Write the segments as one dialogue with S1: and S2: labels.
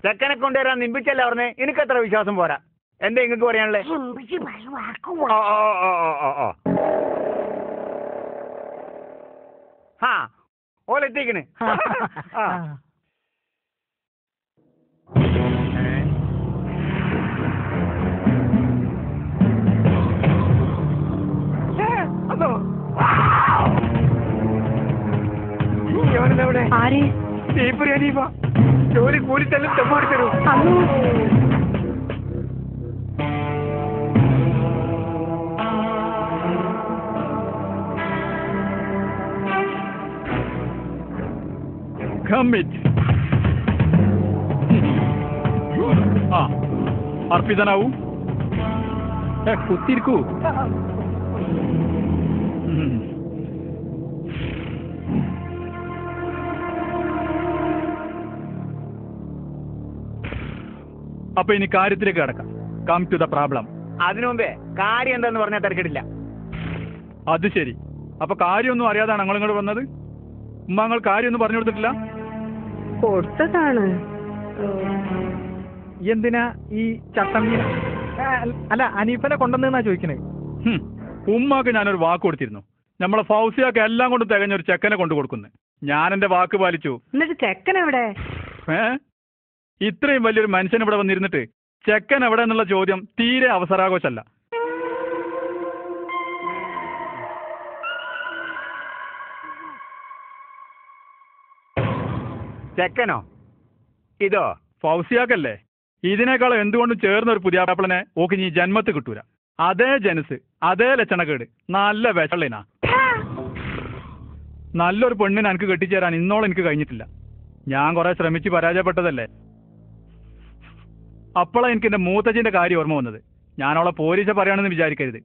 S1: ചെക്കനെ കൊണ്ടുവരാൻ നിമ്പിച്ചല്ല പറഞ്ഞേ. എനിക്കത്ര വിശ്വാസം പോരാ. എന്താ നിങ്ങൾക്ക് പറയാനുള്ളത്? ആ ഓലെത്തിക്കണ്. ജോലി കൂലിത്തല്ലും തെമ്മാടി തരൂ.
S2: അർപ്പിതനാവൂ, കുത്തിരിക്കൂ. അപ്പൊ ഇനി കാര്യത്തിലേക്ക് കിടക്കാം. Come to the problem.
S1: അതിനു മുമ്പേ കാര്യം എന്താന്ന് പറഞ്ഞാൽ തിരക്കിടില്ല.
S2: അത് ശരി. അപ്പൊ കാര്യമൊന്നും അറിയാതാണ് ഞങ്ങൾ ഇങ്ങോട്ട് വന്നത്? ഉമ്മ, ഞങ്ങൾ കാര്യമൊന്നും പറഞ്ഞു കൊടുത്തിട്ടില്ല?
S3: കൊടുത്തതാണ്.
S4: എന്തിനാ ഈ ചട്ടമ്പീന? അല്ല, അനീഫനെ കൊണ്ടുവന്നാ ചോദിക്കണേ.
S2: ഉമ്മാക്ക് ഞാനൊരു വാക്ക് കൊടുത്തിരുന്നു. നമ്മളെ ഫൗസിയാക്ക് എല്ലാം കൊണ്ട് തികഞ്ഞൊരു ചെക്കനെ കൊണ്ടു കൊടുക്കുന്നു. ഞാൻ എന്റെ വാക്ക് പാലിച്ചു.
S3: എന്നിട്ട് ചെക്കൻ എവിടെ?
S2: ഇത്രയും വലിയൊരു മനുഷ്യൻ ഇവിടെ വന്നിരുന്നിട്ട് ചെക്കൻ എവിടെ എന്നുള്ള ചോദ്യം തീരെ അവസരാഘോഷമല്ല.
S1: ചെക്കനോ? ഇതോ
S2: ഫൗസിയാക്കല്ലേ? ഇതിനേക്കാളും എന്തുകൊണ്ടും ചേർന്ന ഒരു പുതിയ ആപ്പിളിനെ ഓക്ക് നീ ജന്മത്ത് കിട്ടൂല. അതേ ജനസ്, അതേ ലക്ഷണക്കേട്, നല്ല വിശള്ളിനാ. നല്ലൊരു പെണ്ണിനെ എനിക്ക് കെട്ടിച്ചേരാൻ ഇന്നോളം എനിക്ക് കഴിഞ്ഞിട്ടില്ല. ഞാൻ കുറെ ശ്രമിച്ച് പരാജയപ്പെട്ടതല്ലേ. അപ്പോഴാണ് എനിക്ക് എന്റെ മൂത്തച്ഛന്റെ കാര്യം ഓർമ്മ വന്നത്. ഞാനവളെ പോലീസ് പറയാണെന്ന് വിചാരിക്കരുത്.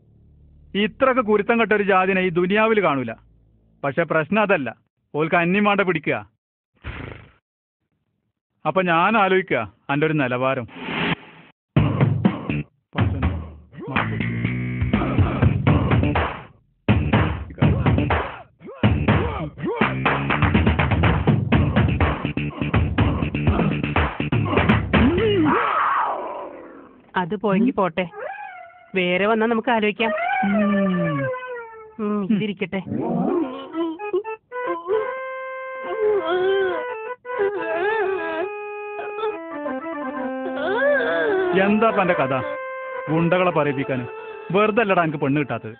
S2: ഇത്രക്ക് കുരുത്തം കെട്ടൊരു ജാതിനെ ഈ ദുനിയാവിൽ കാണൂല. പക്ഷെ പ്രശ്നം അതല്ല, ഓൾക്ക് അന്യമാണ്ട പിടിക്കുക. അപ്പൊ ഞാൻ ആലോചിക്കുക എൻ്റെ ഒരു നിലവാരം.
S3: അത് പോയെങ്കിൽ പോട്ടെ, വേറെ വന്നാ നമുക്ക് ആലോചിക്കാം. ഇതിരിക്കട്ടെ.
S2: എന്താ എന്റെ കഥ? ഗുണ്ടകളെ പറയിപ്പിക്കാന് വെറുതെ അല്ലടാ എനിക്ക് പെണ്ണ് കിട്ടാത്തത്.